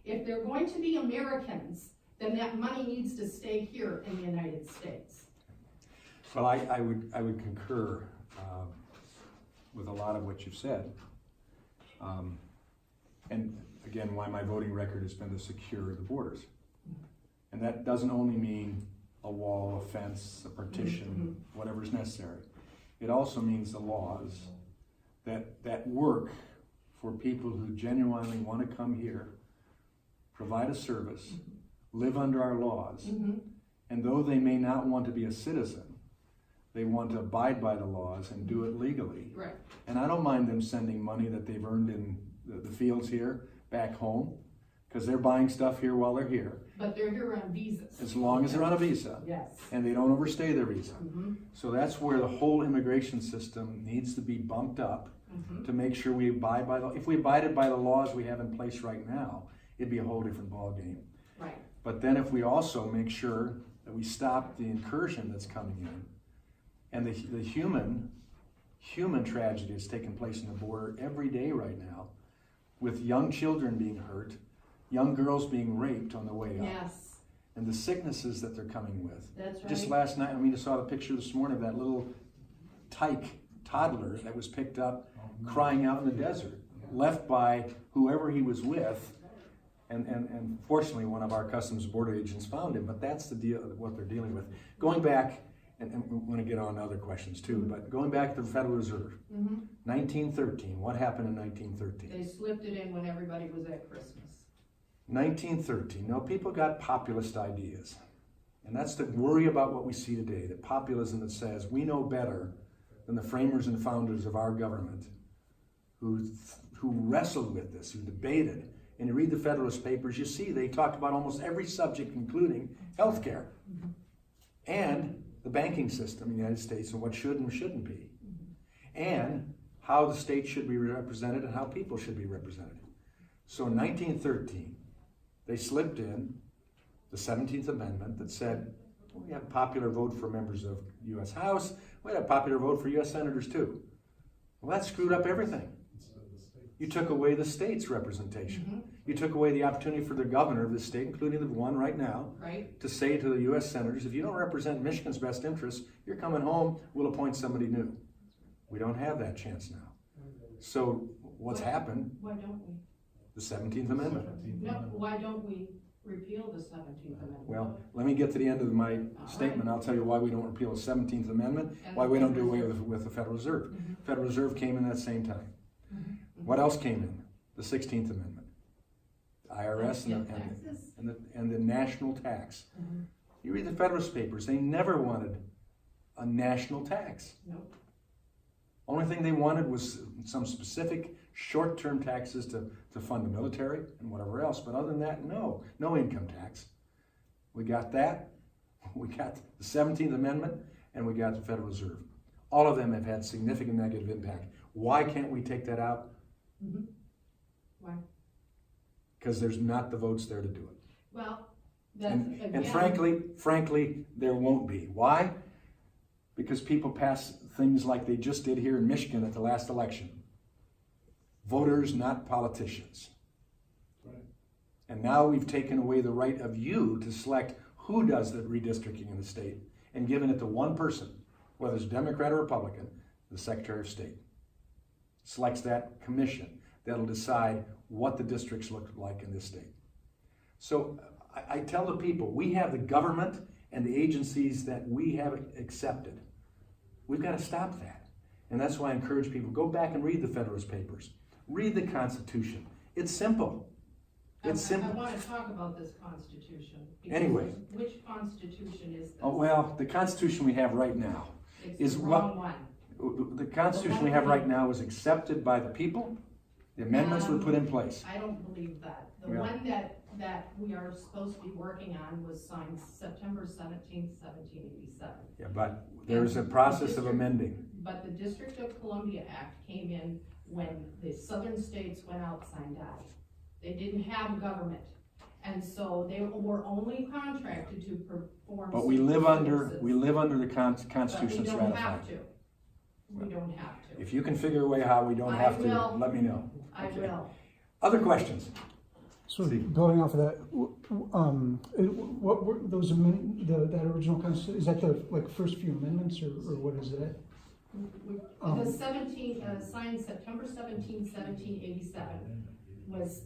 If they're going to be Americans, then that money needs to stay here in the United States. Well, I would concur with a lot of what you've said. And again, why my voting record has been to secure the borders. And And that doesn't only mean a wall, a fence, a partition, whatever's necessary. It also means the laws that work for people who genuinely want to come here, provide a service, live under our laws, and though they may not want to be a citizen, they want to abide by the laws and do it legally. Right. And I don't mind them sending money that they've earned in the fields here back home, because they're buying stuff here while they're here, But they're here on visas. as long as they're on a visa. Yes. And they don't overstay their visa. So that's where the whole immigration system needs to be bumped up to make sure we abide by the, if we abided by the laws we have in place right now, it'd be a whole different ballgame. Right. But then if we also make sure that we stop the incursion that's coming in, and the human tragedy that's taking place in the border every day right now, with young children being hurt, young girls being raped on the way up, Yes, and the sicknesses that they're coming with. that's right. Just last night, I saw the picture this morning of that little toddler that was picked up crying out in the desert, left by whoever he was with, and fortunately one of our Customs Border agents found him, but that's the deal, what they're dealing with. Going back, and we want to get on to other questions too, but going back to the Federal Reserve, 1913, what happened in 1913? They slipped it in when everybody was at Christmas. 1913, now people got populist ideas. And that's the worry about what we see today, the populism that says we know better than the framers and founders of our government who wrestled with this, who debated. And you read the Federalist Papers, you see they talk about almost every subject, including healthcare and the banking system in the United States and what should and shouldn't be, and how the state should be represented and how people should be represented. So in 1913, they slipped in the 17th Amendment that said, we have popular vote for members of U.S. House, we had a popular vote for U.S. Senators too. Well, that screwed up everything. You took away the state's representation. You took away the opportunity for the governor of the state, including the one right now, Right. to say to the U.S. Senators, if you don't represent Michigan's best interests, you're coming home, we'll appoint somebody new. We don't have that chance now. So what's happened? Why don't we? The 17th Amendment. No, why don't we repeal the 17th Amendment? Well, let me get to the end of my statement. I'll tell you why we don't repeal the 17th Amendment, why we don't do away with the Federal Reserve. Federal Reserve came in that same time. What else came in? The 16th Amendment. The IRS and the national tax. You read the Federalist Papers, they never wanted a national tax. Nope. Only thing they wanted was some specific short-term taxes to fund the military and whatever else. But other than that, no income tax. We got that. We got the 17th Amendment, and we got the Federal Reserve. All of them have had significant negative impact. Why can't we take that out? Why? Because there's not the votes there to do it. Well, that's, And again, frankly, there won't be. Why? Because people pass things like they just did here in Michigan at the last election. Voters, not politicians. Right. And now we've taken away the right of you to select who does the redistricting in the state and given it to one person, whether it's Democrat or Republican, the Secretary of State. Selects that commission that'll decide what the districts look like in this state. So I tell the people, we have the government and the agencies that we have accepted. We've got to stop that. And that's why I encourage people, go back and read the Federalist Papers. Read the Constitution. It's simple. It's simple. I want to talk about this Constitution. because Anyway. Which Constitution is this? Oh, well, the Constitution we have right now It's is the what- wrong one. The Constitution we have right now was accepted by the people. The amendments were put in place. I don't believe that. The Yeah. one that we are supposed to be working on was signed September 17th, 1787. Yeah, but there's a process of amending. But the District of Columbia Act came in when the southern states went outside out. They didn't have government. And so they were only contracted to perform. But we live under services. the But Constitution we that's don't have ratified. to. We don't have to. If you can figure a way how we don't I have to, will. let me know. I Okay. will. Other questions? So See. building off of that, what were those that original constitution? Is that the first few amendments, or what is that? The 17, signed September 17, 1787 was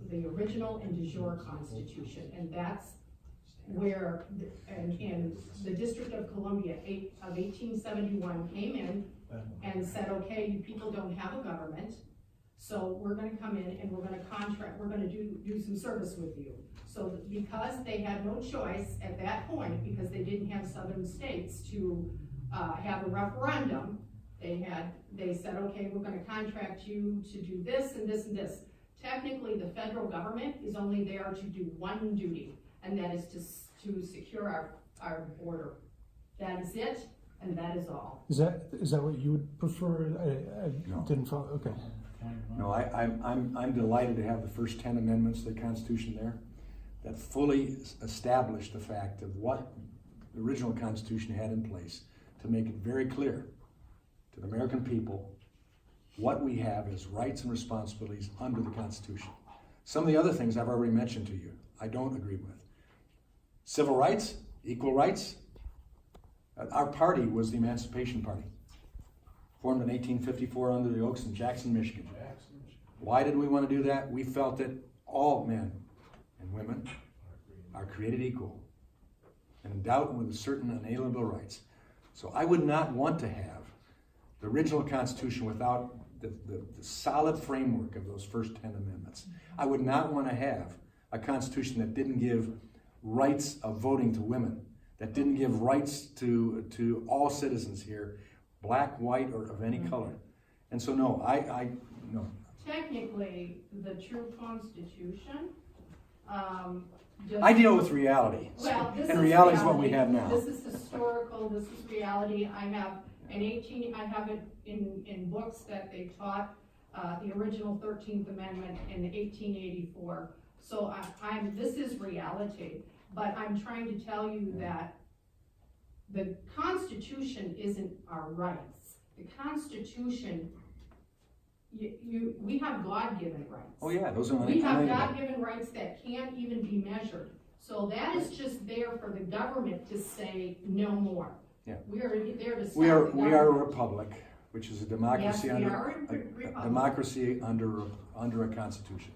the original and de jure constitution, and that's where, in the District of Columbia, 1871 came in and said, okay, you people don't have a government, so we're gonna come in and we're gonna contract, we're gonna do some service with you. So because they had no choice at that point, because they didn't have southern states to have a referendum, they said, okay, we're gonna contract you to do this and this and this. Technically, the federal government is only there to do one duty, and that is to secure our border. That is it, and that is all. Is that what you would prefer? I No. didn't follow. Okay. No, I'm delighted to have the first 10 amendments to the Constitution there that fully establish the fact of what the original Constitution had in place to make it very clear to the American people what we have as rights and responsibilities under the Constitution. Some of the other things I've already mentioned to you, I don't agree with. Civil rights, equal rights. Our party was the Emancipation Party, formed in 1854 under the Oaks in Jackson, Michigan. Why did we want to do that? We felt that all men and women are created equal and endowed with certain inalienable rights. So I would not want to have the original Constitution without the solid framework of those first 10 amendments. I would not want to have a Constitution that didn't give rights of voting to women, that didn't give rights to all citizens here, black, white, or of any color. And so no, no. Technically, the true Constitution, I deal with reality. well, this and is reality is what we have now. This is historical, this is reality. I have it in books that they taught, the original 13th Amendment in 1884. So this is reality, but I'm trying to tell you that the Constitution isn't our rights. The Constitution, we have God-given rights. Oh yeah, those are We have unalienable. God-given rights that can't even be measured. So that is just there for the government to say no more. Yeah. We are there to stop We are the a government. republic, which is a democracy Yes, we under are a a republic. democracy under a constitution.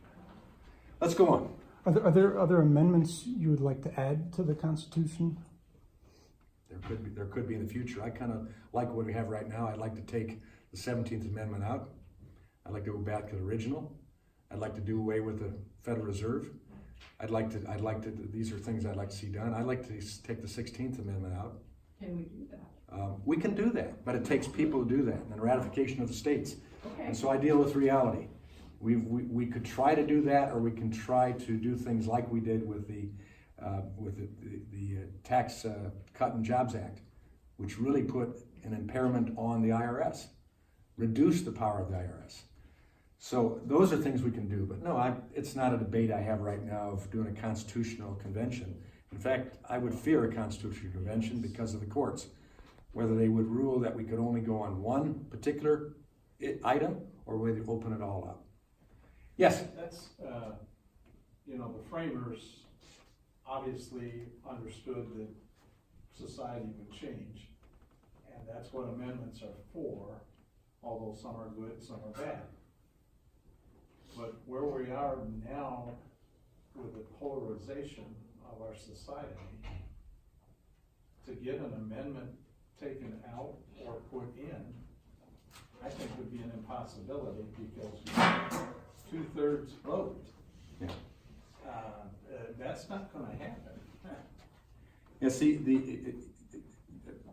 Let's go on. Are there other amendments you would like to add to the Constitution? There could be in the future. I kind of like what we have right now. I'd like to take the 17th Amendment out. I'd like to go back to the original. I'd like to do away with the Federal Reserve. I'd like to. These are things I'd like to see done. I'd like to take the 16th Amendment out. Can we do that? We can do that, but it takes people to do that, and ratification of the states. Okay. And so I deal with reality. We could try to do that, or we can try to do things like we did with the Tax Cut and Jobs Act, which really put an impairment on the IRS, reduced the power of the IRS. So those are things we can do, but no, it's not a debate I have right now of doing a constitutional convention. In fact, I would fear a constitutional convention because of the courts, whether they would rule that we could only go on one particular item, or whether they open it all up. Yes? That's, the framers obviously understood that society would change, and that's what amendments are for, although some are good, some are bad. But where we are now with the polarization of our society, to get an amendment taken out or put in, I think would be an impossibility, because you have 2/3 vote. Yeah. That's not gonna happen. Yeah, see,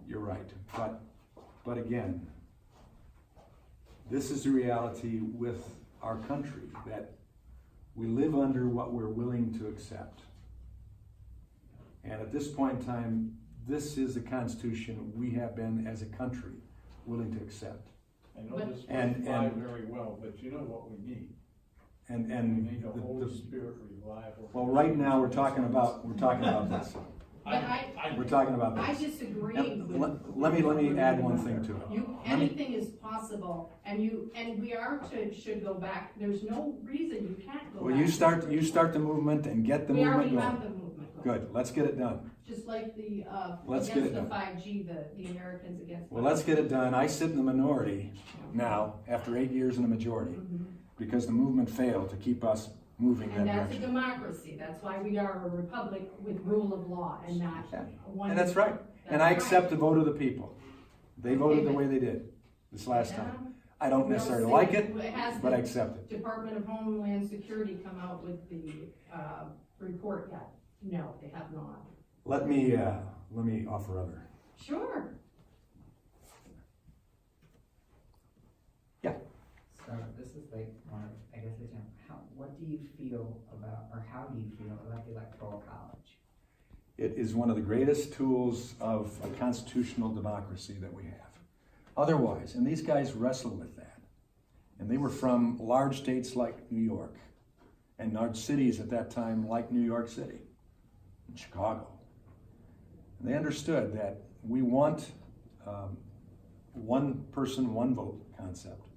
you're right, but again, this is the reality with our country, that we live under what we're willing to accept. And at this point in time, this is the Constitution we have been, as a country, willing to accept. I know this won't And- fly very well, but you know what we need. We And need a Holy Spirit revival. well, right now, we're talking about this. But We're talking about I this. disagree. And let me add one thing to it. Anything is possible, and we should go back. There's no reason you can't go back. Well, you start the movement and get the We movement already have going. the movement going. Good, let's get it done. Just like the, Let's get against it the done. 5G, the Americans against. Well, let's get it done. I sit in the minority now, after 8 years in the majority, Mhm. because the movement failed to keep us moving that And that's a direction. democracy, that's why we are a republic with rule of law and not Yeah. one. And that's right. And I accept the vote of the people. They voted the way they did this last time. I don't necessarily like it, but I accept it. Department of Homeland Security come out with the, report yet? No, they have not. Let me offer other. Sure. Yeah. So this is like one of, I guess, what do you feel about, or how do you feel about the Electoral College? It is one of the greatest tools of a constitutional democracy that we have. Otherwise, and these guys wrestled with that, and they were from large states like New York, and large cities at that time like New York City, and Chicago. And they understood that we want one person, one vote concept.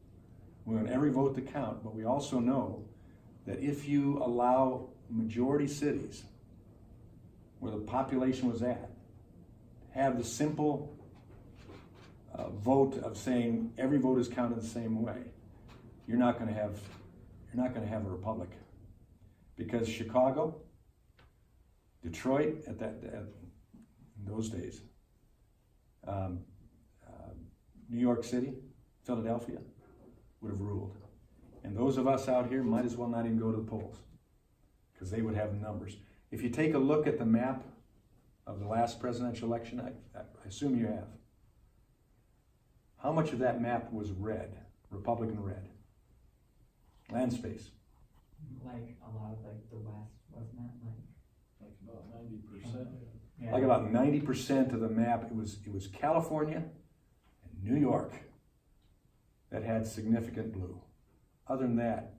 We want every vote to count, but we also know that if you allow majority cities where the population was at, have the simple vote of saying every vote is counted the same way, you're not going to have a republic, because Chicago, Detroit in those days, New York City, Philadelphia would have ruled, and those of us out here might as well not even go to the polls, because they would have the numbers. If you take a look at the map of the last presidential election, I assume you have. How much of that map was red, Republican red? Land space. Like a lot of like the West, wasn't it? Like about 90%. Yeah. Like about 90% of the map, it was California and New York that had significant blue. Other than that,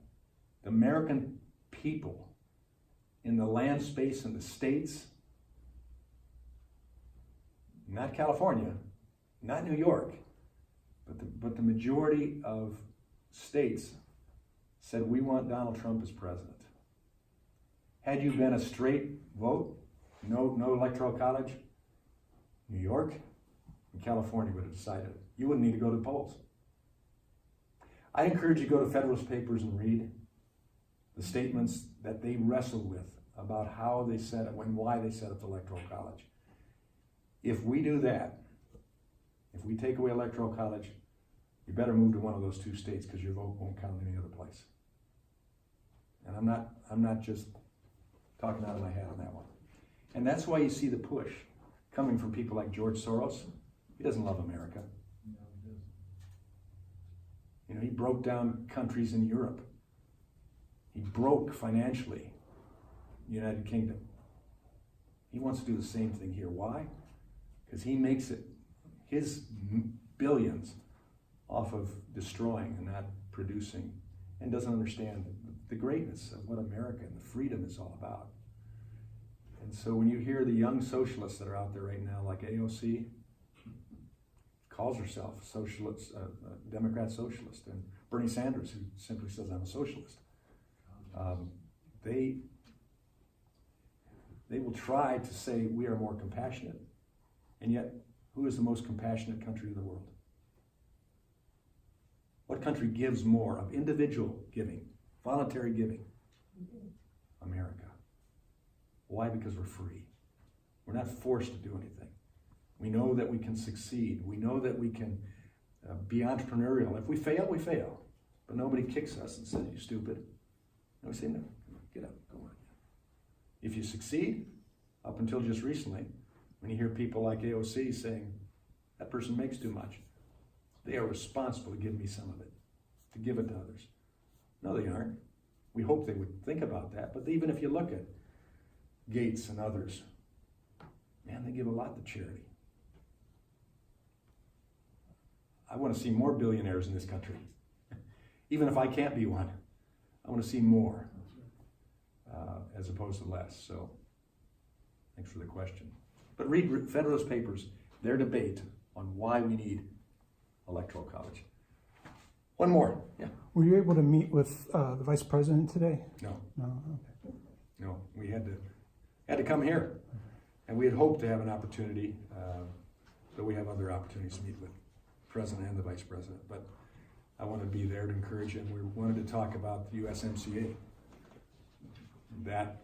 the American people in the land space in the states, not California, not New York, but the majority of states said we want Donald Trump as president. Had you been a straight vote, no electoral college, New York and California would have decided it. You wouldn't need to go to the polls. I encourage you to go to Federalist Papers and read the statements that they wrestled with about how they set it, and why they set up the electoral college. If we do that, if we take away electoral college, you better move to one of those two states, because your vote won't count any other place. And I'm not just talking out of my head on that one. And that's why you see the push coming from people like George Soros. He doesn't love America. You know, he broke down countries in Europe. He broke financially the United Kingdom. He wants to do the same thing here. Why? Because he makes it his billions off of destroying and not producing, and doesn't understand the greatness of what America and the freedom is all about. And so when you hear the young socialists that are out there right now, like AOC, calls herself a socialist, Democrat socialist, and Bernie Sanders, who simply says, I'm a socialist. They will try to say we are more compassionate, and yet, who is the most compassionate country in the world? What country gives more of individual giving, voluntary giving? America. Why? Because we're free. We're not forced to do anything. We know that we can succeed. We know that we can be entrepreneurial. If we fail, we fail. But nobody kicks us and says, you stupid. And we say, no, get up, go on. If you succeed, up until just recently, when you hear people like AOC saying, that person makes too much, they are responsible to give me some of it, to give it to others. No, they aren't. We hope they would think about that. But even if you look at Gates and others, man, they give a lot to charity. I want to see more billionaires in this country. Even if I can't be one, I want to see more as opposed to less. So thanks for the question. But read Federalist Papers, their debate on why we need electoral college. One more. Yeah. Were you able to meet with the vice president today? No. No. Okay. No. We had to come here, and we had hoped to have an opportunity, but we have other opportunities to meet with the president and the vice president. But I wanted to be there to encourage him. We wanted to talk about the USMCA that,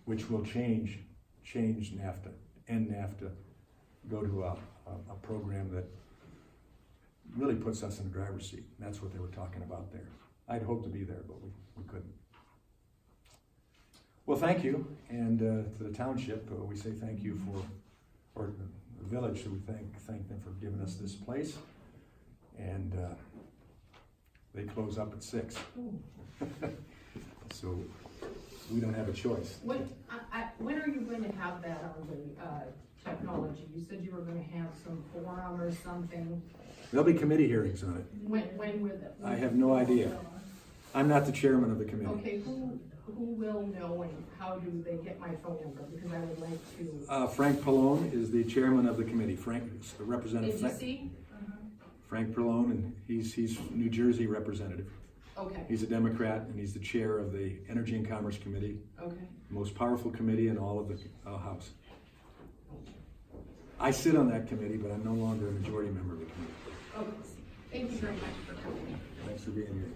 which will change NAFTA, end NAFTA, go to a program that really puts us in the driver's seat. That's what they were talking about there. I'd hoped to be there, but we couldn't. Well, thank you, and to the township, we say thank you or the village, we thank them for giving us this place. And they close up at 6. So we don't have a choice. When are you going to have that on the technology? You said you were gonna have some forum or something. There'll be committee hearings on it. When will that? I have no idea. I'm not the chairman of the committee. Okay, who will know and how do they get my phone number? Because I would like to. Frank Pallone is the chairman of the committee. Frank is the representative. Agency? Frank Pallone, and he's New Jersey representative. Okay, He's a Democrat, and he's the chair of the Energy and Commerce Committee, okay. most powerful committee in all of the House. I sit on that committee, but I'm no longer a majority member of the committee. Okay, thank you very much for coming. Thanks for being here.